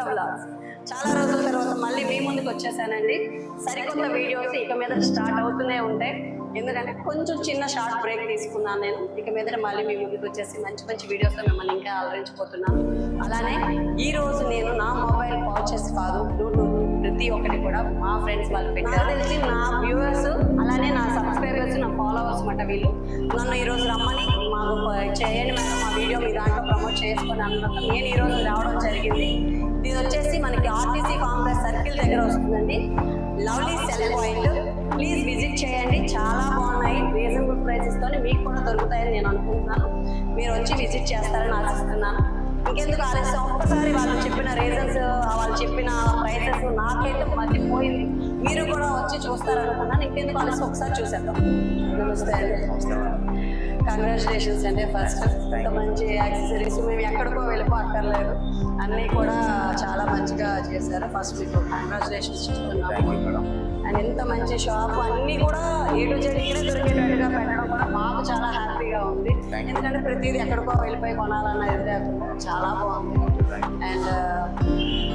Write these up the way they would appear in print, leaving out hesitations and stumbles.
Vlogs. చాలా రోజుల తర్వాత మళ్ళీ మీ ముందుకు వచ్చేసానండి. సరికొత్త వీడియోస్ ఇక మీద స్టార్ట్ అవుతూనే ఉంటాయి. ఎందుకంటే కొంచెం చిన్న షార్ట్ బ్రేక్ తీసుకున్నాను నేను. ఇక మీద మళ్ళీ మీ ముందుకు వచ్చేసి మంచి మంచి వీడియోస్తో మిమ్మల్ని ఇంకా అలరించిపోతున్నాను. అలానే ఈ రోజు నేను నా మొబైల్ పౌచెస్ కాదు, బ్లూటూత్ ప్రతి ఒక్కటి కూడా మా ఫ్రెండ్స్ వాళ్ళు పెట్టారు. తెలిసి నా వ్యూవర్స్ అలానే నా సబ్స్క్రైబర్స్, నా ఫాలోవర్స్ మాట వీళ్ళు నన్ను ఈరోజు రమ్మని మాకు చేయండి మేడం మా వీడియో మీ దాంట్లో ప్రమోట్ చేసుకొని అన్నందుకు నేను ఈరోజు రావడం జరిగింది. ఇది వచ్చేసి మనకి ఆర్టీసీ కాంప్లెక్స్ సర్కిల్ దగ్గర వస్తుందండి. Lovely cell point, please visit చేయండి. చాలా బాగున్నాయి, రీజనబుల్ ప్రైసెస్తో మీకు కూడా దొరుకుతాయని నేను అనుకుంటున్నాను. మీరు వచ్చి విజిట్ చేస్తారని ఆశిస్తున్నాను. ఇంకెందుకు ఆలస్యం, ఒక్కసారి వాళ్ళు చెప్పిన రీజన్స్, వాళ్ళు చెప్పిన ప్రైసెస్ నాకైతే మర్చిపోయింది. మీరు కూడా వచ్చి చూస్తారనుకున్నాను. ఇంకెందుకు ఆలస్యం, ఒకసారి చూసేద్దాం. నమస్తే అండి. కంగ్రాచులేషన్స్ అండి. ఫస్ట్ ఇంత మంచి యాక్సెసరీస్ మేము ఎక్కడికో వెళ్ళిపోక్కర్లేదు, అన్నీ కూడా చాలా మంచిగా చేశారు. ఫస్ట్ మీకు కంగ్రాచులేషన్స్ చెప్తున్నాము. అండ్ ఇంత మంచి షాప్ అన్నీ కూడా A to Z ఇక్కడే దొరికేటట్టుగా పెట్టడం కూడా మాకు చాలా హ్యాపీగా ఉంది. ఎందుకంటే ప్రతిదీ ఎక్కడికో వెళ్ళిపోయి కొనాలన్న ఎదురే చాలా బాగుంది. అండ్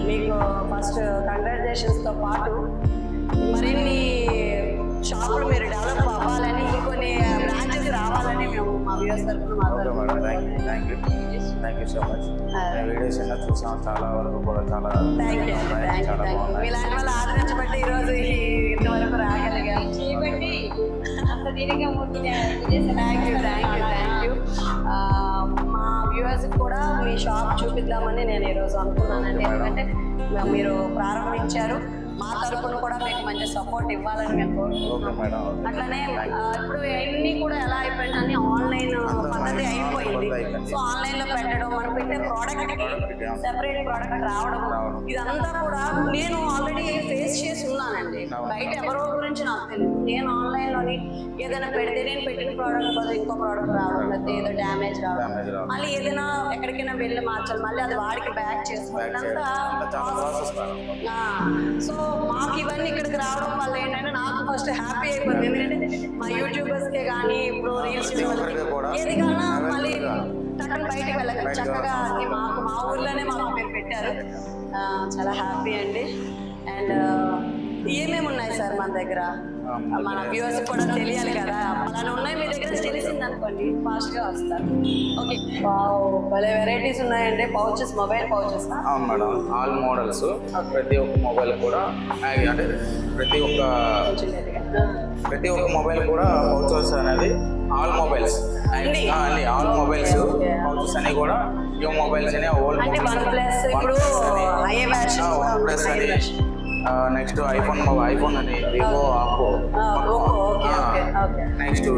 మీకు ఫస్ట్ కంగ్రాచులేషన్స్తో పాటు మరిన్ని షాపులు మీరు డెవలప్ అవ్వాలని, ఇంకొన్ని బ్రాంచెస్ రావాలని మేము మా వ్యూవర్స్ తరఫున మాట్లాడుతున్నాం. Thank you so much. Videos ఎలా చూసాం, చాలా వరకు కూడా చాలా థ్యాంక్ యూ. మీలాంటి వాళ్ళు ఆదరించబట్టి ఈరోజు ఇంతవరకు రాగలిగాం. Thank you. మా వ్యూవర్స్ కూడా మీ షాప్ చూపిద్దామని నేను ఈరోజు అనుకున్నానండి. ఎందుకంటే మీరు ప్రారంభించారు, మా తరపున కూడా మీకు మంచి సపోర్ట్ ఇవ్వాలని మేము కోరుకుంటున్నాం. అట్లనే ఇప్పుడు అన్ని కూడా ఎలా అయిపోయిందని ఆన్లైన్ పద్ధతి అయిపోయింది. సో ఆన్లైన్ లో పెట్టడం, మనం పెట్టే ప్రోడక్ట్ సెపరేట్ ప్రోడక్ట్ రావడం, ఇదంతా కూడా నేను ఆల్రెడీ ఫేస్ చేసి ఉన్నానండి. బయట ఎవరో గురించి నాకు తెలియదు. నేను ఆన్లైన్ లోని ఏదైనా పెడితే నేను పెట్టిన ప్రోడక్ట్ బదులు ఇంకో ప్రోడక్ట్ రావడం, లేకపోతే ఏదో డ్యామేజ్ రావడం, మళ్ళీ ఏదైనా ఎక్కడికైనా వెళ్ళి మార్చాలి, మళ్ళీ అది వాడికి బ్యాక్ చేసుకోవడం. సో మాకు ఇవన్నీ ఇక్కడికి రావడం వల్ల ఏంటంటే నాకు ఫస్ట్ హ్యాపీ అయిపోయింది. ఎందుకంటే మా యూట్యూబర్స్కే కానీ ఇప్పుడు రీల్స్ ఏది కన్నా మళ్ళీ టక్కన బయటకు వెళ్ళగలి చక్కగా అన్ని మాకు మా ఊర్లోనే మాకు మీరు పెట్టారు. చాలా హ్యాపీ అండి. అండ్ ఏమేమి ఉన్నాయి సార్ మన దగ్గర, మన వ్యూవర్స్ కూడా తెలియాలి కదా. అలానే ఉన్నాయి మీ దగ్గర తెలిసింది అనుకోండి, ఫాస్ట్గా వస్తారు. ఓకే, భలే వెరైటీస్ ఉన్నాయండి. Pouches, mobile pouches. అవును మేడం, ఆల్ మోడల్స్. ప్రతి ఒక్క మొబైల్ కూడా అంటే ప్రతి ఒక్క మొబైల్ కూడా పౌచెస్ అనేది ఆల్ మొబైల్స్ అన్ని ఆల్ మొబైల్స్ పౌచెస్ అని కూడా న్యూ మొబైల్స్ అని ఓల్డ్ అంటే OnePlus అని నెక్స్ట్ ఐఫోన్ అని వివో, ఆపో, నెక్స్ట్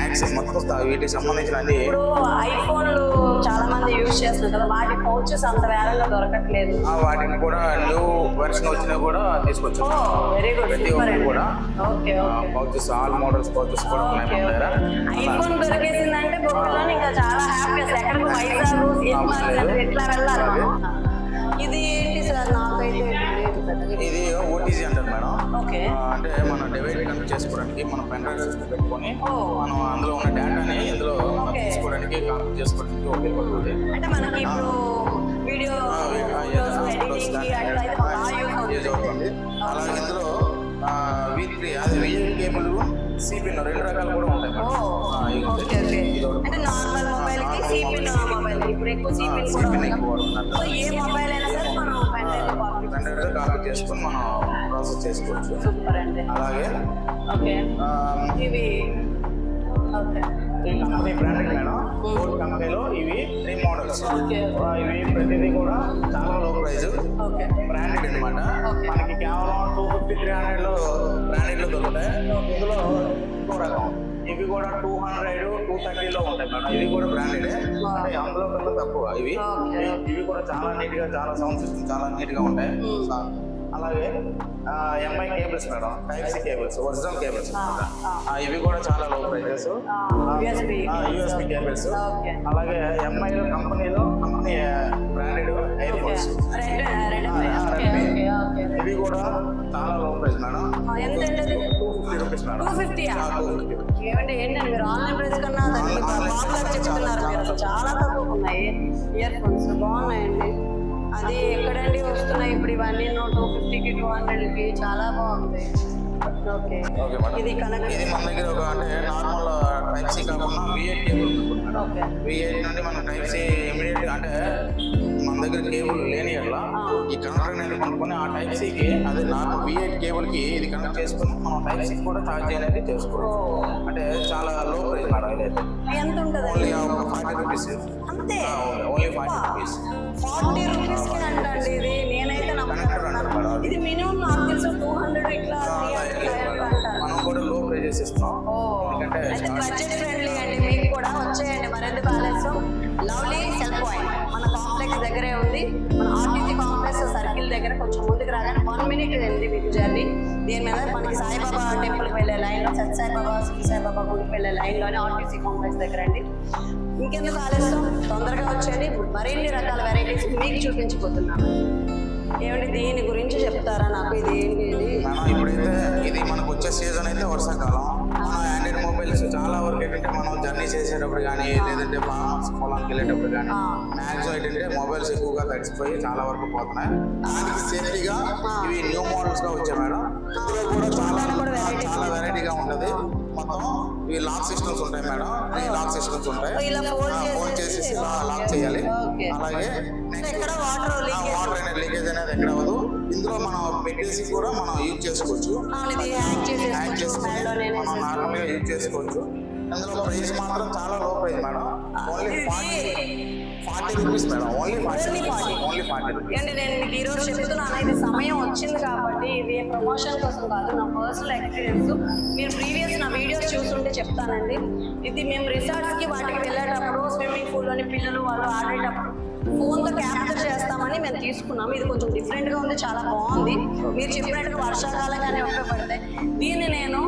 యాక్సెస్ మొత్తం వీటికి సంబంధించిన అన్ని. ఇప్పుడు ఐఫోన్లు చాలా మంది యూజ్ చేస్తున్నారు కదా, వాటి పౌచెస్ అంత వేరంగా దొరకట్లేదు. వాటిని కూడా న్యూ వెర్షన్ వచ్చినా కూడా తీసుకొచ్చాం. ప్రతి ఒక్కరు కూడా పౌచెస్, ఆల్ మోడల్స్ పౌచెస్ కూడా ఉన్నాయి. ఐఫోన్ దొరికేసిందంటే బొమ్మలో ఇంకా చాలా హ్యాపీ. అసలు ఎక్కడికి వైజాగ్ ఎట్లా వెళ్ళాలి. ఇది ఏంటి సార్, నాకైతే ఇది ఓటీజీ అంటారు మేడం. ఓకే, అంటే మనం డివైడ్ కనెక్ట్ చేసుకోవడానికి మనం పెన్ డ్రైవ్ సిస్టమ్ పెట్టుకొని మనం అందులో ఉన్న డేటాని ఇందులో తీసుకోవడానికి కనెక్ట్ చేసుకోవడానికి ఉపయోగపడుతుంది. అంటే మనకి ఇప్పుడు వీడియో యూజ్ అవుతుంది. అలాగే ఇందులో V3 అది రియల్ కేబుల్, సిపిన్ రెండు రకాలు కూడా ఉంటాయి మేడం. అంటే నార్మల్ మొబైల్ కి సిపిన్ మొబైల్, ఇప్పుడు ఎక్కువ సిపిన్ ఎక్కువ వాడుతున్నారు. ఏ మొబైల్ అయినా సరే మనం పెన్ డ్రైవ్ కాపీ చేసుకొని మనం ప్రాసెస్ చేసుకోవచ్చు. సూపర్ అండి. అలాగే ఇవి ఈ కంపెనీ బ్రాండెడ్ మేడం. కంపెనీలో ఇవి 3 మోడల్స్. ఇవి ప్రతిదీ కూడా చాలా లో ప్రైస్, బ్రాండెడ్ అనమాట. మనకి కేవలం 250-300 బ్రాండెడ్లో దొరుకుతాయి. ఇందులో ఇంకో రకం ఇవి కూడా 200-230లో ఉంటాయి మేడం. ఇవి కూడా బ్రాండెడ్, అంటే అందులో కన్నా తక్కువ. ఇవి కూడా చాలా నీట్గా, చాలా సౌండ్ సిస్టమ్ చాలా నీట్గా ఉంటాయి. అలాగే MI cables madam, type C cables, original cables. ఇవి కూడా చాలా లో ప్రైజెస్. USB cables. అలాగే MI company branded earphones, ఇవి కూడా చాలా లో ప్రైస్ మేడం. 250 rupees madam. 250. ఏమంటే ఏంటంటే మీరు ఆన్లైన్ ప్రైస్ కన్నా చెప్తున్నారు, చాలా తక్కువ ఉన్నాయి. ఇయర్ ఫోన్స్ బాగున్నాయండి. అది ఎక్కడండి వస్తుంది? వస్తున్నాయి ఇప్పుడు ఇవన్నీ 250కి 200కి చాలా బాగుంది. Okay okay madam. ఇది కనెక్ట్. ఇది మన దగ్గర ఒక అంటే నార్మల్ టైప్ సి కాకుండా V8 కేబుల్ ఉంటుంది. ఓకే V8 నుండి మనం టైప్ సి ఇమీడియట్ అంటే మన దగ్గర కేబుల్ లేని అట్లా ఈ కనెక్టర్ అనేది కొనుక్కొని ఆ టైప్ సికి అదే నార్మల్ V8 కేబుల్ కి ఇది కనెక్ట్ చేసుకొని మనం టైప్ సి కూడా ఛార్జ్ అనేది చేసుకోవచ్చు. అంటే చాలా లో ప్రైస్ మేడం ఇదైతే. ఎంత ఉంటుంది? ఓన్లీ ఒక 40 రూపీస్ అంతే. ఓన్లీ 40 రూపీస్ 40 రూపీస్కి అంటండి ఇది. నేనైతే నమ్మకం. ఇది మినిమం నాకు తెలుసు 200 ఇట్లా 300 అంటారు. మనం కూడా లో ప్రైజెస్ ఇస్తున్నాం. ఎందుకంటే అయితే బడ్జెట్ ఫ్రెండ్లీ అండి. మీకు కూడా వచ్చేయండి మరెందుకు ఆలస్యం. లవ్లీ సెల్ పాయింట్ మన కాంప్లెక్స్ దగ్గరే ఉంది. మన ఆర్టీసీ కాంప్లెక్స్ సర్కిల్ దగ్గర కొంచెం ముందుకు రాగానే 1 minute అండి మీకు జర్నీ. దీని మీద మనకి సాయిబాబా టెంపుల్కి వెళ్ళే లైన్లో సత్యసాయిబాబా శ్రీ సాయిబాబా గుడికి వెళ్ళే లైన్లోనే ఆర్టీసీ కాంప్లెక్స్ దగ్గర అండి. ఇంకెందుకు ఆలస్యం, తొందరగా వచ్చేయండి. మరిన్ని రకాల వెరైటీస్ మీకు చూపించబోతున్నాను. ఏమండి దీని గురించి చెప్తారా నాకు? ఇది ఏంటి? ఇది ఇప్పుడైతే ఇది మనకు వచ్చే సీజన్ అయితే వర్షాకాలం. మన ఆండ్రాయిడ్ మొబైల్స్ చాలా వరకు ఏంటంటే మనం జర్నీ చేసేటప్పుడు కానీ లేదంటే ఫార్మర్స్ పొలానికి వెళ్ళేటప్పుడు కానీ మ్యాక్సిమం ఏంటంటే మొబైల్స్ ఎక్కువగా తడిచిపోయి చాలా వరకు పోతున్నాయి. దానికి సేఫ్టీగా ఇవి న్యూ మోడల్స్ గా వచ్చాయి మేడం. ఇందులో కూడా చాలా వెరైటీగా ఉంటుంది. మొత్తం ఇవి లాక్ సిస్టమ్స్ ఉంటాయి మేడం. ఈ లాక్ సిస్టమ్స్ ఉంటాయి. ఫోన్ చేసేసి లాక్ చేయాలి. అలాగే వాటర్ అనేది లీకేజ్ అనేది ఎక్కడ అవ్వదు. ఇందులో మనం పెట్టేసి కూడా మనం యూజ్ చేసుకోవచ్చు. హ్యాక్ చేసుకుని మనం నార్మల్గా యూజ్ చేసుకోవచ్చు. ఇందులో ప్రైస్ మాత్రం చాలా లో price madam. Only 40 rupees madam. Only 40 rupees. అంటే నేను మీకు ఈరోజు చెప్తున్నాను, ఇది సమయం వచ్చింది కాబట్టి ఇది ప్రమోషన్ కోసం కాదు, నా పర్సనల్ ఎక్స్పీరియన్స్. మీరు ప్రీవియస్ నా వీడియోస్ చూస్తుంటే చెప్తానండి. ఇది మేము రిసార్ట్స్కి వాటికి వెళ్ళేటప్పుడు స్విమ్మింగ్ పూల్లోని పిల్లలు వాళ్ళు ఆడేటప్పుడు ఫోన్తో క్యాప్చర్ చేస్తామని మేము తీసుకున్నాము. ఇది కొంచెం డిఫరెంట్గా ఉంది, చాలా బాగుంది. మీరు చెప్పినట్టుగా వర్షాకాలంగానే ఉపయోగపడతాయి. దీన్ని నేను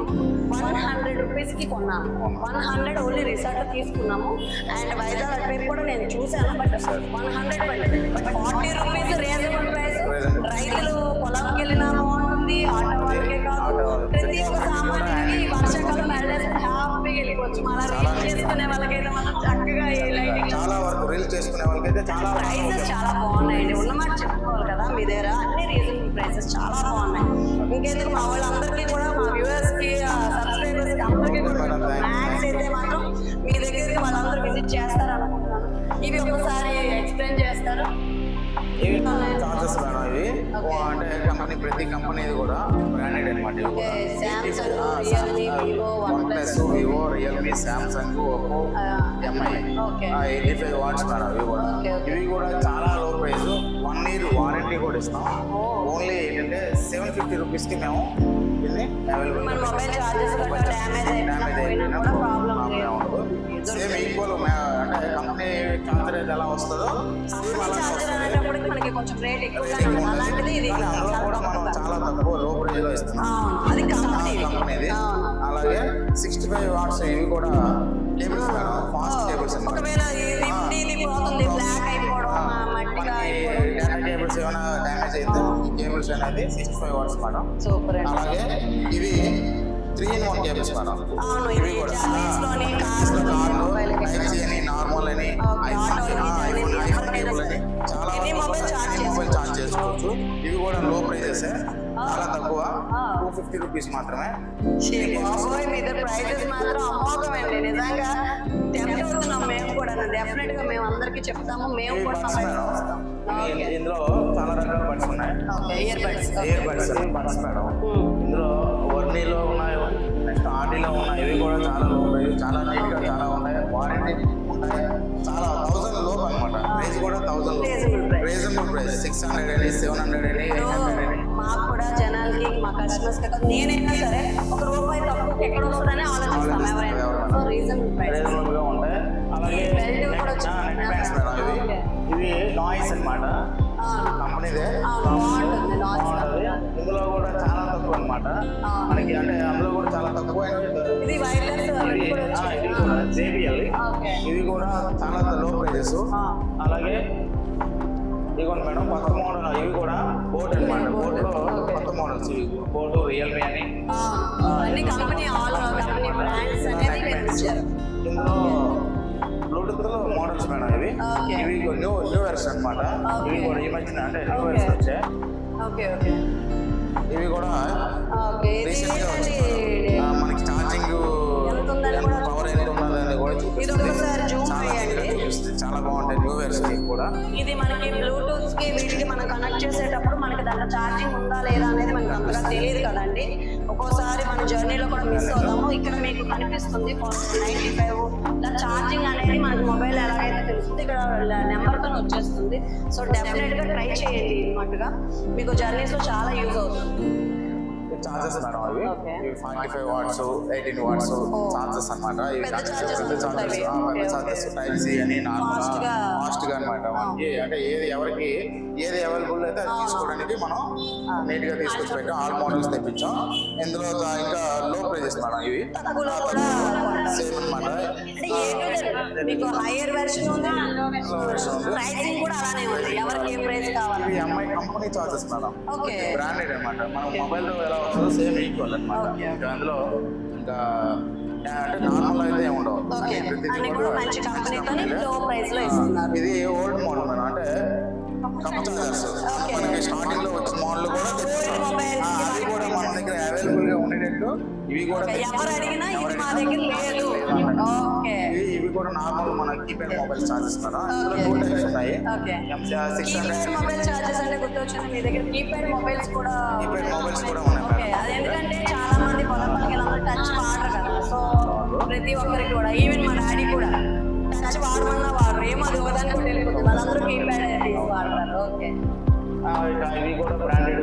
100 రూపీస్కి కొన్నాను. 100 ఓన్లీ రిసార్ట్లో తీసుకున్నాము. అండ్ వైజాగ్ అటువైపు కూడా నేను చూశాను. బట్ 100 పడింది. But 40 rupees reasonable price. రైతులు పొలంకి వెళ్ళినా బాగుంటుంది, ఆటో వాళ్ళకే కాదు ప్రతి ఒక్క సామాన్యుడికి వర్షాకాలం వెళ్ళేసి హ్యాపీగా వెళ్ళిపోవచ్చు. మన రీల్ చేసుకునే వాళ్ళకైతే మనం చక్కగా ఈ లైటింగ్ చాలా వరకు రీల్ చేసుకునే వాళ్ళకైతే చాలా ప్రైసెస్ చాలా బాగున్నాయండి. ఉన్నమాట చెప్పుకోవాలి కదా, మీ దగ్గర అన్ని రీజనబుల్ ప్రైసెస్ చాలా బాగున్నాయి. ఇంకెందుకు మా వాళ్ళందరికీ కూడా, మా వ్యూవర్స్కి సబ్స్క్రైబర్స్కి అందరికీ కూడా మ్యాక్స్ అయితే మాత్రం మీ దగ్గరికి వాళ్ళందరూ విజిట్ చేస్తారు అనుకుంటున్నాను. ఇవి ఒకసారి ఎక్స్ప్లెయిన్ చేస్తారు. ఇవి చార్జెస్ మేడం. ఇవి అంటే కంపెనీ ప్రతి కంపెనీది కూడా బ్రాండెడ్ అనమాట. OnePlus, Vivo, Realme, Samsung, Oppo, MI 85 watts madam. ఇవి కూడా చాలా లో ప్రైస్. 1 year వారంటీ కూడా ఇస్తాం. ఓన్లీ ఏంటంటే 750 రూపీస్కి మేము దీన్ని అవైలబుల్. సేమ్ ఈక్వల్ అంటే కంపెనీ చార్జర్ అయితే ఎలా వస్తుందో సేమ్ మనకి కొంచెం రేట్ ఎక్కువ. అలాంటిది ఇది అందులో కూడా మనం చాలా తక్కువ లో ప్రైస్ లో ఇస్తున్నాం. అది కంపెనీది. అలాగే 65 వాట్స్ ఇవి కూడా కేబుల్స్ మేడం. Fast cables. ఒకవేళ ఇది పోతుంది బ్లాక్ అయిపోవడం, మట్టిగా అయిపోవడం, డేటా కేబుల్స్ ఏమైనా డ్యామేజ్ అయితే ఈ కేబుల్స్ అనేది 65 వాట్స్ మేడం. సూపర్. అలాగే ఇవి 3-in-1 కేబుల్స్ మేడం. ఇవి కూడా టైప్ సి అని, నార్మల్ అని, ఐఫోన్ కేబుల్ అని చాలా మొబైల్ ఛార్జ్ చేసుకోవచ్చు. ఇవి కూడా లో ప్రైజెస్, చాలా తక్కువ 250 రూపీస్ మాత్రమే. మీ ప్రైజెస్ మాత్రం అమోఘమండి. నిజంగా టెంప్ట్ అవుతున్నాం మేము కూడా. డెఫినెట్ గా మేము అందరికి చెప్తాము. మేము కూడా ఇందులో చాలా రకాల బడ్స్ ఉన్నాయి. Ear buds madam. ఇందులో వర్నీలో ఉన్నాయి, నెక్స్ట్ ఆర్డీలో ఉన్నాయి. ఇవి కూడా చాలా లో ప్రైజ్, చాలా నీట్ గా చాలా ఉన్నాయి. వారంటీ ఉంటాయి. చాలా 1000 లోపు అనమాట. ప్రైస్ కూడా 1000 రీజనబుల్ ప్రైస్. 600 అని, 700 అని, 800 అని. మాకు కూడా జనాలకి, మా కస్టమర్స్ కదా, నేనైనా సరే ₹1 తక్కువ ఎక్కడ వస్తుందని ఆలోచిస్తాం ఎవరైనా. సో రీజనబుల్ గా ఉంటాయి. అలాగే నెక్ బ్యాండ్స్ మేడం. ఇవి నాయిస్ అనమాట, కంపెనీదే. ఇందులో కూడా చాలా తక్కువ అనమాట మనకి. అంటే అందులో కూడా చాలా తక్కువ. ఇది కూడా JBL. ఇవి కూడా చాలా లో ప్రైజెస్. అలాగే ఇదిగోండి మేడం కొత్త మోడల్. ఇవి కూడా బోట్ అనమాట. బోట్లో కొత్త మోడల్స్. ఇవి బోట్, రియల్మీ అని కంపెనీ బ్రాండ్స్ అనేది ఇందులో బ్లూటూత్ బ్లూటూత్ మోడల్స్ మేడం ఇవి. Okay. ఇవి న్యూ వెర్షన్ అన్నమాట. Okay. ఇవి కూడా ఈ మధ్యన అంటే న్యూ Okay. వెర్షన్ వచ్చాయి. ఓకే ఓకే ఇవి కూడా ఓకే ఇది రీసెంట్ గా ఏంటండి? వచ్చింది. మనకి ఛార్జింగ్ ఎంత ఉందని కూడా పవర్ ఎంత ఉన్నదని కూడా ఇది చూపిస్తుంది. ఒకసారి జూమ్ చాలా చేయండి. నీట్గా చూపిస్తుంది. చాలా బాగుంటాయి న్యూ వెర్షన్ ఇవి కూడా. ఇది మనకి బ్లూటూత్ కి వీటికి మనం కనెక్ట్ చేసేటప్పుడు మనకి దాంట్లో ఛార్జింగ్ ఉందా లేదా అనేది మనకు అంతగా తెలియదు కదండి. ఒక్కోసారి మన జర్నీలో కూడా మిస్ అవుతాము. ఇక్కడ మీకు కనిపిస్తుంది 95 ఇలా ఛార్జింగ్ అనేది మనకి మొబైల్ ఎలాగైతే తెలుస్తుంది ఇక్కడ నెంబర్తో వచ్చేస్తుంది. సో డెఫినెట్ గా ట్రై చేయండి అన్నమాటగా మీకు జర్నీస్ లో చాలా యూజ్ అవుతుంది. చార్జెస్ మేడం అవి. Okay. ఇవి 45 వాట్స్ 18 వాట్స్ చార్జెస్ అన్నమాట. ఇవి పెద్ద charges పెద్ద చార్జెస్ ఉంటాయి. Okay, charges okay. Type C అని నార్మల్ Fast గా. ఫాస్ట్ గా అన్నమాట. మనకి అంటే ఏది ఎవరికి ఏది అవైలబుల్ అయితే అది తీసుకోవడానికి మనం నీట్ గా తీసుకొచ్చి పెట్టాం. ఆల్ మోడల్స్ తెప్పించాం. ఇందులో ఇంకా లో ప్రైజెస్ మేడం ఇవి తక్కువలో కూడా సేమ్ అన్నమాట. అంటే ఏ మీకు హైయర్ వెర్షన్ ఉంది version ఉంది. ప్రైసింగ్ కూడా అలానే ఉంది ఎవరికి ఏ ప్రైస్ కావాలి. ఇవి MI company charges madam. Okay branded అన్నమాట. మనం మొబైల్ లో ఎలా వస్తుందో సేమ్ ఈక్వల్ అన్నమాట. Okay. ఇంకా అందులో ఇంకా అంటే నార్మల్ అయితే ఏమి ఉండవు. ఓకే ప్రతిదీ అన్ని కూడా కూడా మంచి కంపెనీతోని company. లో ప్రైస్ లో ఇస్తున్నారు. ఇది ఓల్డ్ మోడల్ మేడం. అంటే కప్ చార్జర్స్ Okay. మనకి స్టార్టింగ్ లో వచ్చిన మోడల్ కూడా తెప్పించాం. Old mobiles కి అవి కూడా మన దగ్గర అవైలబుల్ గా ఉండేటట్టు ఇవి కూడా ఓకే, తెప్పించాం. ఎవరు అడిగినా ఇది మా ఎవరు దగ్గర అడిగినా లేదు. లేదన్నమాట. ఓకే ఇవి కూడా నార్మల్ మన కీప్యాడ్ మొబైల్ చార్జెస్ మేడం. ఇందులో Okay. 2 టైప్స్ ఉన్నాయి. ఓకే 600 కీప్యాడ్ మొబైల్ చార్జెస్ అంటే గుర్తొచ్చింది మీ దగ్గర కీప్యాడ్ మొబైల్స్ కూడా కీప్యాడ్ మొబైల్స్ కూడా ఉన్నాయి ఓకే మేడం. అది ఎందుకంటే చాలా మంది పొలంపల్లికి వెళ్ళాలి టచ్ వాడరు కదా. సో ప్రతి ఒక్కరికి కూడా ఈవెన్ మా డాడీ కూడా టచ్ వాడమన్నా వాడరు. ఏమో అది ఒకదానికి కూడా వెళ్ళిపోతుంది. వాళ్ళందరూ కీప్యాడ్ తీసి వాడతారు. ఓకే ఇక ఇవి కూడా branded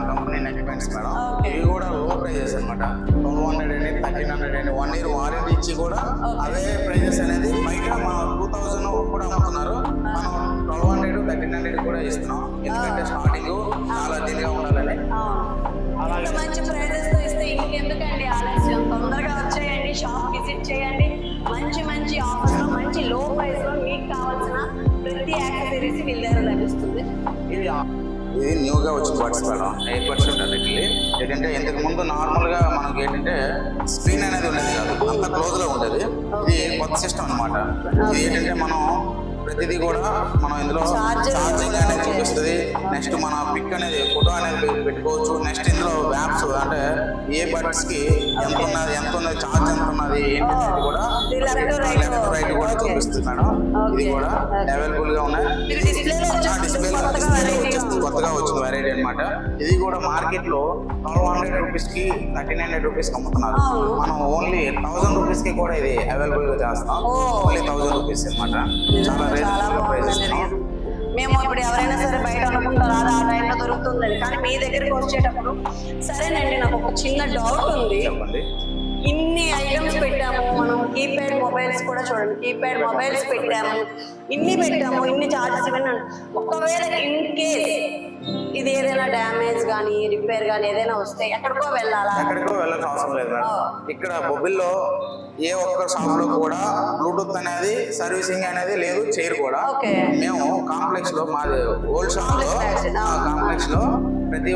company neck bands madam. Okay. ఇవి కూడా లో ప్రైజెస్ అనమాట. 1200 అని 1300 అని 1 year వారంటీ ఇచ్చి కూడా Okay. అదే ప్రైజెస్ అనేది బయట మనం 2000 కూడా అమ్ముతున్నారు. మనం 1200 1300 కూడా ఇస్తున్నాం. ఎందుకంటే స్టార్టింగ్ చాలా దీనిగా ఉండాలని. అవును ఇంత మంచి ప్రైజెస్ తో ఇస్తే ఇంకెందుకండి ఆలస్యం. తొందరగా వచ్చేయండి, షాప్ విజిట్ చేయండి. మంచి మంచి ఆఫర్స్ లో మంచి లో ప్రైస్ లో మీకు కావాల్సిన ప్రతి యాక్సెసరీస్ వీళ్ళ దగ్గర లభిస్తుంది. ఇది న్యూగా వచ్చిన బడ్స్ మేడం. ఎయిర్ బడ్స్ ఉంటుంది. ఏంటంటే ఇంతకు ముందు నార్మల్ గా మనకి ఏంటంటే స్క్రీన్ అనేది ఉండేది కాదు, అంత క్లోజ్ లో ఉండేది. ఇది కొత్త సిస్టమ్ అన్నమాట. ఇది ఏంటంటే మనం ప్రతిదీ కూడా మనం ఇందులో ఛార్జింగ్ అనేది చూపిస్తుంది. నెక్స్ట్ మన పిక్ అనేది ఫోటో అనేది పెట్టుకోవచ్చు. నెక్స్ట్ ఇందులో వ్యాప్స్ అంటే ఏ బడ్స్ కి ఎంత ఉన్నది ఛార్జ్ ఎంత ఉన్నది ఏంటి అనేది కూడా లెఫ్ట్ రైట్ కూడా చూపిస్తుంది మేడం. ఇది కూడా అవైలబుల్ గా ఉన్నాయి. మీకు డిస్ప్లేలో డిస్ప్లేలో కొత్తగా వచ్చిన వెరైటీ అన్నమాట. ఇది కూడా మార్కెట్ లో 1200 రూపీస్ కి 1300 రూపీస్ అమ్ముతున్నారు. మనం ఓన్లీ 1000 రూపీస్ కి కూడా ఇది అవైలబుల్ గా చేస్తాం. ఓన్లీ 1000 రూపీస్ అన్నమాట. చాలా రీజనబుల్ ప్రైస్ ఇస్తున్నాం. మేము ఇప్పుడు ఎవరైనా సరే బయట అనుకుంటారు అది ఆ టైంలో దొరుకుతుందని, కానీ మీ దగ్గరికి వచ్చేటప్పుడు సరేనండి. నాకు ఒక చిన్న డౌట్ ఉంది. చెప్పండి. ఇన్ని ఐటమ్స్ పెట్టాము మనం. కీప్యాడ్ మొబైల్స్ కూడా చూడండి, కీప్యాడ్ మొబైల్స్ పెట్టాము, ఇన్ని చార్జెస్ ఇవన్నీ. ఒకవేళ ఇన్ కేస్ ఇది ఏదైనా డ్యామేజ్ కానీ రిపేర్ కానీ ఏదైనా వస్తే ఎక్కడికో వెళ్ళాలా? ఎక్కడికో వెళ్ళాల్సిన అవసరం లేదు మేడం. ఇక్కడ బొబ్బిల్లో ఏ ఒక్క షాప్ లో కూడా బ్లూటూత్ అనేది సర్వీసింగ్ అనేది లేదు, చైర్ కూడా. ఓకే. మేము కాంప్లెక్స్ లో మాది ఓల్డ్ షాప్ లో కాంప్లెక్స్ లో ప్రతి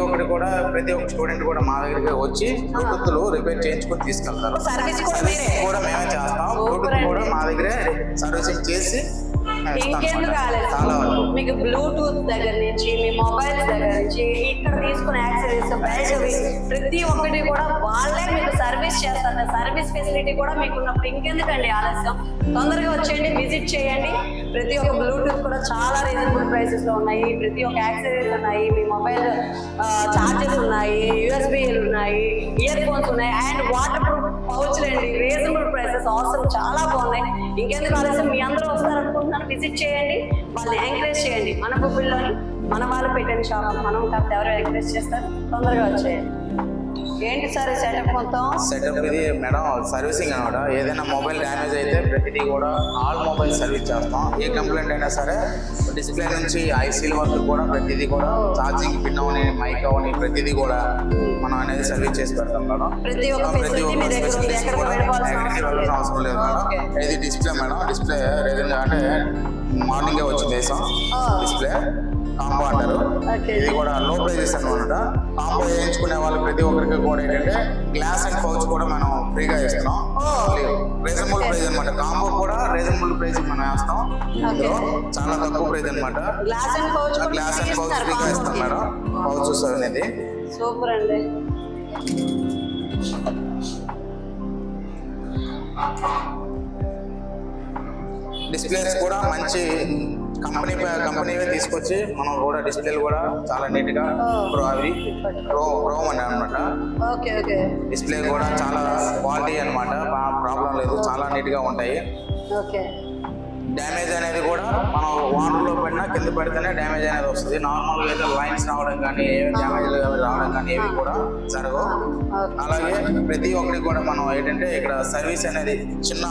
ఒక్క స్టూడెంట్ కూడా మా దగ్గరికి వచ్చి బ్లూటూత్ లో రిపేర్ చేయించుకొని తీసుకెళ్తారు. సర్వీస్ కూడా మీరే? కూడా మేమే చేస్తాం. బ్లూటూత్ కూడా మా దగ్గరే సర్వీసింగ్ చేసి ఇంకెందుకు చాలా వరకు మీకు బ్లూటూత్ దగ్గర నుంచి మీ మొబైల్స్ దగ్గర నుంచి ఇక్కడ తీసుకున్న యాక్సెసరీస్ బ్యాటరీ ప్రతి ఒక్కటి కూడా వాళ్ళే మీకు సర్వీస్ చేస్తారు. సర్వీస్ ఫెసిలిటీ కూడా మీకు ఉన్నప్పుడు ఇంకెందుకండి ఆలస్యం. తొందరగా వచ్చేయండి, విజిట్ చేయండి. ప్రతి ఒక్క బ్లూటూత్ కూడా చాలా రీజనబుల్ ప్రైసెస్ లో ఉన్నాయి. ప్రతి ఒక్క యాక్సెసరీస్ ఉన్నాయి. మీ మొబైల్ చార్జెస్ ఉన్నాయి, యూఎస్బీలు ఉన్నాయి, ఇయర్ ఫోన్స్ ఉన్నాయి, అండ్ వాటర్ ప్రూఫ్ పౌచ్లు అండి. రీజనబుల్ ప్రైసెస్ అవసరం చాలా బాగున్నాయి. ఇంకెందుకు ఆలస్యం. మీ అందరూ వస్తారనుకుంటున్నాను. విజిట్ చేయండి, వాళ్ళని ఎంకరేజ్ చేయండి. మన బొబ్బిల్లోని మన వాళ్ళు పెట్టిన షాప్ మనం కాకపోతే ఎవరో ఎంకరేజ్ చేస్తారు. తొందరగా వచ్చేయండి. ఏంటి సార్ సెటప్ మొత్తం? సెటప్ ఇది మేడం సర్వీసింగ్ అనమాట. ఏదైనా మొబైల్ డ్యామేజ్ అయితే ప్రతిదీ కూడా ఆల్ మొబైల్ సర్వీస్ చేస్తాం. ఏ కంప్లైంట్ అయినా సరే డిస్ప్లే నుంచి ఐసీల వరకు కూడా ప్రతిదీ కూడా ఛార్జింగ్ పిన్ అవని మైక్ అవని ప్రతిదీ కూడా మనం అనేది సర్వీస్ చేసి పెడతాం మేడం. ప్రతి ఒక్క ఫెసిలిటీస్ కూడా ఎక్కడికి వెళ్ళాల్సిన అవసరం లేదు మేడం. ఇది డిస్ప్లే మేడం. డిస్ప్లే రీజన్ అంటే మార్నింగే వచ్చి వేసాం డిస్ప్లే. కాంబో అంటారు. Okay. ఇది కూడా లో ప్రైజెస్ అనమాట. కాంబో వేయించుకునే వాళ్ళు ప్రతి ఒక్కరికి కూడా ఏంటంటే గ్లాస్ అండ్ పౌచ్ కూడా మనం ఫ్రీగా ఇస్తున్నాం. రీజనబుల్ ప్రైస్ అనమాట. కాంబో కూడా రీజనబుల్ ప్రైస్ మనం వేస్తాం. ఇందులో చాలా తక్కువ ప్రైస్ అనమాట. Glass and pouch glass and pouch ఫ్రీగా ఇస్తాం మేడం. పౌచెస్ అనేది సూపర్ అండి. డిస్ప్లేస్ కూడా మంచి కంపెనీవే తీసుకొచ్చి మనం కూడా డిస్ప్లేలు కూడా చాలా నీట్ గా అవి క్రోమ్ అని అనమాట. Okay okay. డిస్ప్లే కూడా చాలా క్వాలిటీ అనమాట. ప్రాబ్లం లేదు, చాలా నీట్ గా ఉంటాయి. ఓకే. డ్యామేజ్ అనేది కూడా మనం వాటర్లో పడినా కింద పడితేనే డ్యామేజ్ అనేది వస్తుంది. నార్మల్గా అయితే లైన్స్ రావడం కానీ ఏమి డ్యామేజ్ రావడం కానీ ఏవి కూడా జరగవు. అలాగే ప్రతి ఒక్కరికి కూడా మనం ఏంటంటే ఇక్కడ సర్వీస్ అనేది చిన్న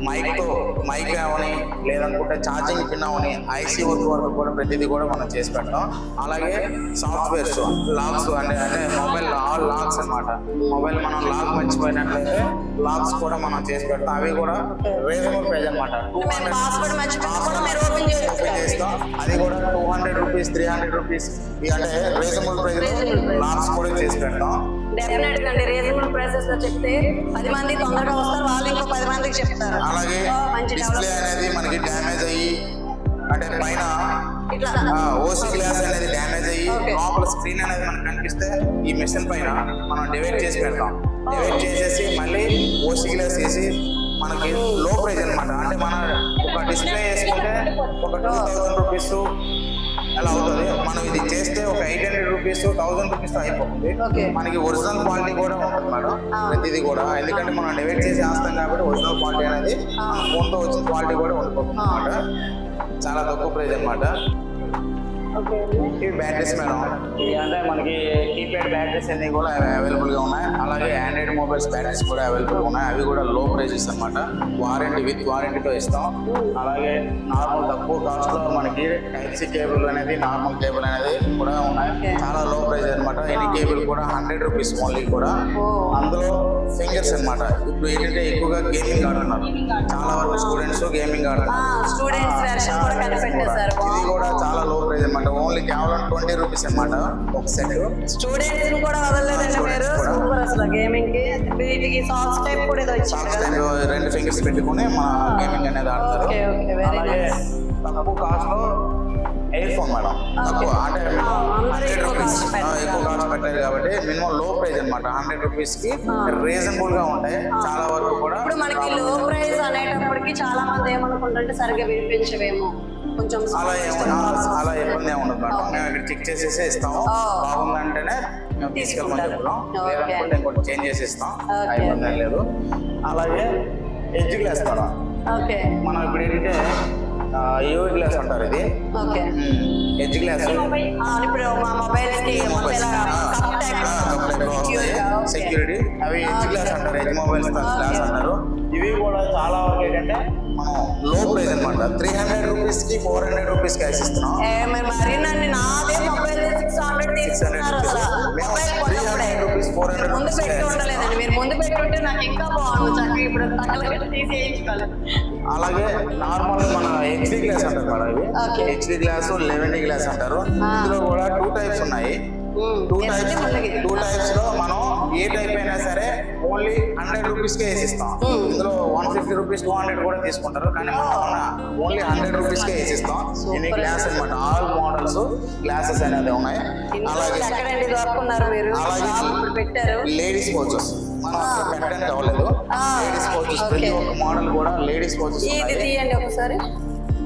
మైక్ అవని లేదనుకుంటే ఛార్జింగ్ పిన్ అవని ఐసీ వరకు కూడా ప్రతిదీ కూడా మనం చేసి పెడతాం. అలాగే సాఫ్ట్వేర్స్ లాక్స్ అంటే మొబైల్ ఆల్ లాక్స్ అనమాట. మొబైల్ మనం లాక్ మర్చిపోయినట్లయితే లాక్స్ కూడా మనం చేసి పెడతాం. అవి కూడా రీజనబుల్ ప్రైస్ అనమాట. ఓపెన్ చేస్తాం. అది కూడా 200 రూపీస్ 300 రూపీస్ అంటే రీజనబుల్ ప్రైస్ లాక్స్ కూడా చేసి పెడతాం. డెఫినెట్ గా రీజనబుల్ ప్రైసెస్ లో చెప్తే 10 మంది తొందరగా వస్తారు, వాళ్ళు ఇంకో 10 మందికి చెప్తారు. అలాగే డిస్ప్లే అనేది మనకి డ్యామేజ్ అయ్యి అంటే పైన ఓసీ గ్లాస్ అనేది డ్యామేజ్ అయ్యి లోపల స్క్రీన్ అనేది మనకు కనిపిస్తే ఈ మిషన్ పైన మనం డివైడ్ చేసి పెడతాం. డివైడ్ చేసేసి మళ్ళీ ఓసీ గ్లాస్ వేసి మనకి లో ప్రైస్ అనమాట. అంటే మన ఒక డిస్ప్లే వేసుకుంటే ఒక 2000 రూపీస్ అలా అవుతుంది. మనం ఇది చేస్తే ఒక 800 రూపీస్ 1000 రూపీస్ అయిపోతుంది. మనకి ఒరిజినల్ క్వాలిటీ కూడా ఉంటుంది మేడం ప్రతిదీ కూడా. ఎందుకంటే మనం డివైడ్ చేసి వేస్తాం కాబట్టి ఒరిజినల్ క్వాలిటీ అనేది ఫోన్తో వచ్చిన క్వాలిటీ కూడా ఉండిపోతుంది అనమాట. చాలా తక్కువ ప్రైస్ అనమాట. ఇవి బ్యాటరీస్ మేడం. ఇవి అంటే మనకి కీప్యాడ్ బ్యాటరీస్ అన్ని కూడా అవైలబుల్ గా ఉన్నాయి. అలాగే ఆండ్రాయిడ్ మొబైల్స్ బ్యాటరీస్ కూడా అవైలబుల్ ఉన్నాయి. అవి కూడా లో ప్రైజెస్ అనమాట. వారంటీ విత్ వారంటీతో ఇస్తాం. అలాగే నార్మల్ తక్కువ కాస్ట్ లో మనకి టైప్-సి కేబుల్ అనేది నార్మల్ కేబుల్ అనేది కూడా ఉన్నాయి. చాలా లో ప్రైస్ అనమాట. ఎనీ కేబుల్ కూడా 100 రూపీస్ ఓన్లీ కూడా. అందులో ఫింగర్స్ అనమాట. ఇప్పుడు ఏంటంటే ఎక్కువగా గేమింగ్ ఆడుతున్నారు. చాలా వరకు స్టూడెంట్స్ గేమింగ్ ఆడుతున్నారు. ఇది కూడా చాలా లో ప్రైస్ అనమాట. ఓన్లీ కేవలం 20 రూపీస్ అనమాట ఒక సెట్. స్టూడెంట్స్ కూడా వదలలేదండి మీరు. సూపర్ అసలు గేమింగ్ కి వీటికి సాక్స్ టైప్ కూడా ఏదో ఇచ్చారు కదా. 2 ఫింగర్స్ పెట్టుకుని మన గేమింగ్ అనేది ఆడతారు. Okay okay. Very nice. తక్కువ కాస్ట్ లో ఎయిర్ ఫోన్ మేడం. తక్కువ అంటే 100 రూపీస్ ఎక్కువ కాస్ట్ పెట్టారు కాబట్టి మినిమం లో ప్రైస్ అనమాట. 100 రూపీస్ కి రీజనబుల్ గా ఉంటాయి చాలా వరకు కూడా. ఇప్పుడు మనకి లో ప్రైస్ అనేటప్పటికి చాలా మంది ఏమనుకుంటుంటే సరిగ్గా వినిపించవేమో కొంచెం అలా ఇబ్బంది ఏమి ఉండదు మేడం. మేము ఇక్కడ చెక్ చేసేసి ఇస్తాము. బాగుందంటేనే మేము తీసుకెళ్ళమని చెప్తాం. లేదనుకుంటే ఇంకోటి చేంజ్ చేసి ఇస్తాం. ఇబ్బంది లేదు. అలాగే ఎడ్జ్ గ్లాస్ మేడం. మనం ఇప్పుడు ఏంటంటే యూవీ గ్లాస్ అంటారు ఇది. ఎడ్జ్ గ్లాస్ ఇప్పుడు మా మొబైల్స్ కి సెక్యూరిటీ అవి ఎడ్జ్ గ్లాస్ అంటారు. ఎడ్జ్ మొబైల్స్ గ్లాస్ అంటారు. ఇవి కూడా చాలా వరకు ఏంటంటే మనం లో ప్రైస్ అనమాట. 300 రూపీస్ కి 400 రూపీస్ కి ఇస్తున్నాం. మరీనండి నాదే మొబైల్ 600 తీసుకున్నారు. అసలు మొబైల్ 300 రూపీస్ 400 ముందు పెట్టి ఉండలేదండి. మీరు ముందు పెట్టుంటే నాకు ఇంకా బాగుంది. చక్కగా ఇప్పుడు తగ్గలు తీసి వేయించుకోవాలి. అలాగే నార్మల్ మన హెచ్డి గ్లాస్ అంటారు మేడం. ఇవి హెచ్డి గ్లాస్ 11 గ్లాస్ అంటారు. ఇందులో కూడా 2 టైప్స్ ఉన్నాయి. 2 టైప్స్ లో మనం ఏ టైప్ అయినా సరే ఓన్లీ 100 రూపీస్ కే వేసిస్తాం. ఇందులో 150 రూపీస్ 200 కూడా తీసుకుంటారు. కానీ మనం ఓన్లీ 100 రూపీస్ కే వేసిస్తాం. ఇది గ్లాస్ అనమాట. ఆల్ మోడల్స్ గ్లాసెస్ అనేది ఉన్నాయి. అలాగే లేడీస్ పౌచెస్ మనం పెట్టడానికి అవ్వలేదు. లేడీస్ పౌచెస్ ప్రతి ఒక్క మోడల్ కూడా లేడీస్ పౌచెస్. ఇది తీయండి ఒకసారి.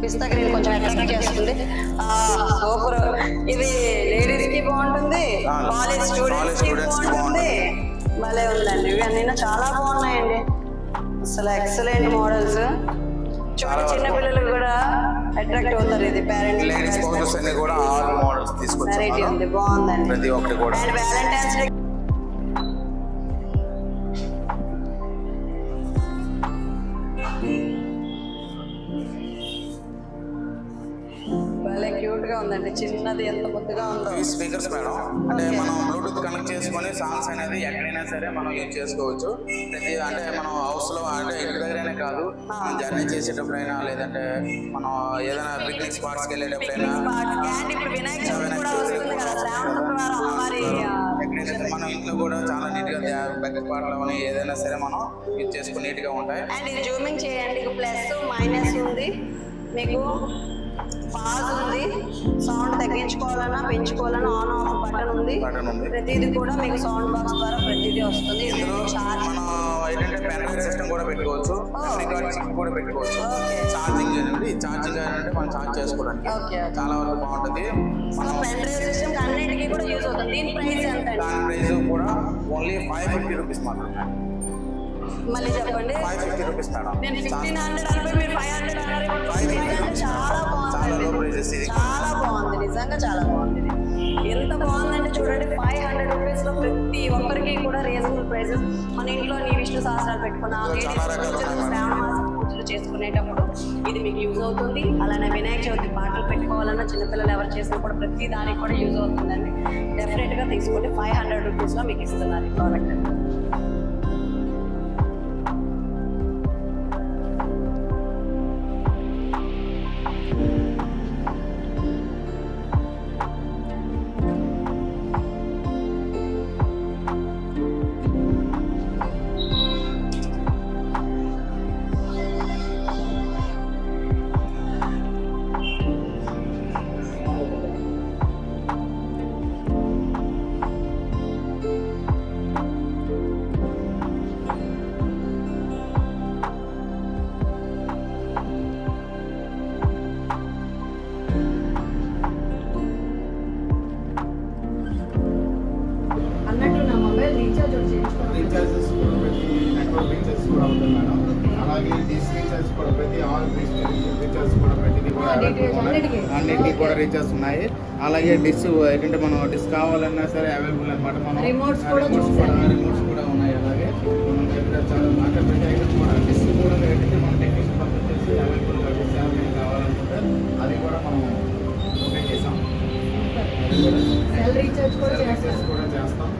పిస్తా గ్రీన్ కొంచెం అట్రాక్ట్ చేస్తుంది. సూపర్. ఇది లేడీస్ కి బాగుంటుంది, కాలేజ్ స్టూడెంట్స్ కి బాగుంటుంది. భలే ఉందండి. ఇవి అన్నీ చాలా బాగున్నాయండి. అసలు ఎక్సలెంట్ మోడల్స్. చిన్న పిల్లలు కూడా అట్రాక్ట్ అవుతారు. ఇది పేరెంట్స్ లేడీస్ పౌచెస్ అన్ని కూడా ఆల్ మోడల్స్ తీసుకొచ్చాము. వెరైటీ ఉంది, బాగుందండి ప్రతి ఒక్కటి కూడా. అండ్ వ్యాలంటైన్స్ డే భలే క్యూట్ గా ఉంది. బాగుందండి, చిన్నది ఎంత ముద్దుగా ఉందో. ఇవి స్పీకర్స్ మేడం, అంటే మనం బ్లూటూత్ కనెక్ట్ చేసుకొని సాంగ్స్ అనేది ఎక్కడైనా సరే మనం యూజ్ చేసుకోవచ్చు. అంటే మనం హౌస్ లో అంటే ఇంటి దగ్గరైనా కాదు, మనం జర్నీ చేసేటప్పుడైనా లేదంటే మనం ఏదైనా పిక్నిక్ స్పాట్స్కి వెళ్ళేటప్పుడైనా అండ్ ఇప్పుడు వినాయక చవితి కూడా వస్తుంది కదా, శ్రావణ శుక్రవారం అమ్మవారి ఎక్కడైనా మన ఇంట్లో కూడా చాలా నీట్ గా బకెట్ పాటలు ఏదైనా సరే మనం యూజ్ చేసుకుని నీట్ గా ఉంటాయి. అండ్ ఇది జూమింగ్ చేయండి, ప్లస్ మైనస్ ఉంది, మీకు పాజ్ ఉంది, సౌండ్ తగ్గించుకోవాలన్నా పెంచుకోవాలన్నా ఆన్ ఆఫ్ బటన్ ఉంది. ప్రతిదీ కూడా మీకు సౌండ్ బాక్స్ ద్వారా ప్రతిదీ వస్తుంది. మనం ఏంటంటే పెన్ డ్రైవ్ సిస్టమ్ కూడా పెట్టుకోవచ్చు, రికార్డింగ్ కూడా పెట్టుకోవచ్చు. ఛార్జింగ్ అనేది ఛార్జింగ్ అంటే మనం ఛార్జ్ చేసుకోవడానికి చాలా వరకు బాగుంటుంది. పెన్ డ్రైవ్ సిస్టమ్ అన్నిటికీ కూడా యూజ్ అవుతుంది. దీని ప్రైస్ ఎంత? దాని ప్రైస్ కూడా ఓన్లీ 550 రూపీస్ మాత్రమే. మళ్ళీ చెప్పండి. 550 రూపీస్ మేడం. నేను 1500 అంటే మీరు 500 అన్నారు. చాలా బాగుంది, చాలా బాగుంది, నిజంగా చాలా బాగుంది. ఎంత బాగుందంటే చూడండి, 500 రూపీస్ లో ప్రతి ఒక్కరికి కూడా రీజనబుల్ ప్రైసెస్. మన ఇంట్లో నీ విష్ణు సహస్రాలు పెట్టుకున్నా, శ్రావణ మాసం పూజలు చేసుకునేటప్పుడు ఇది మీకు యూజ్ అవుతుంది. అలానే వినాయక చవితి పాటలు పెట్టుకోవాలన్నా చిన్నపిల్లలు ఎవరు చేసినా కూడా ప్రతి దానికి కూడా యూజ్ అవుతుందండి. డెఫినెట్ గా తీసుకుంటే 500 రూపీస్ లో మీకు ఇస్తున్నారు ఈ ప్రోడక్ట్. రీఛార్జెస్ కూడా ప్రతి నెట్వర్క్ రీఛార్జ్ కూడా ఉంటుంది మేడం. అలాగే డిష్ రీఛార్జ్ కూడా ప్రతి ఆల్ రీఛార్జ్ కూడా ప్రతిదీ కూడా అన్నిటికీ కూడా రీఛార్జ్ ఉన్నాయి. అలాగే డిష్ ఏంటంటే మనం డిష్ కావాలన్నా సరే అవైలబుల్ అనమాట. మనం రిమోట్స్ కూడా ఉన్నాయి. అలాగే మన దగ్గర చాలా అంటే ప్రతి ఐటమ్ కూడా డిష్ కూడా ఏంటంటే మనం టెక్నీషియన్ పంపించేసి అవైలబుల్గా డిష్ ఏమైనా కావాలనుకుంటే అది కూడా మనం ఓకే చేసాం. రీఛార్జ్ కూడా చేస్తాం.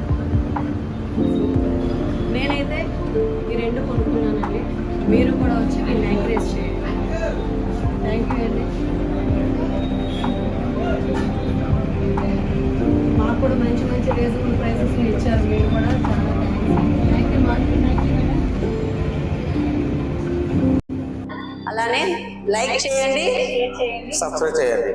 నేనైతే ఈ రెండు కొనుక్కున్నానండి, మీరు కూడా వచ్చి వీళ్ళని ఎంకరేజ్ చేయండి. థ్యాంక్ యూ అండి. మాకు కూడా మంచి మంచి రీజనబుల్ ప్రైసెస్ ఇచ్చారు, మీరు కూడా చాలా థ్యాంక్ యూ. అలానే లైక్ చేయండి, సబ్స్క్రైబ్ చేయండి.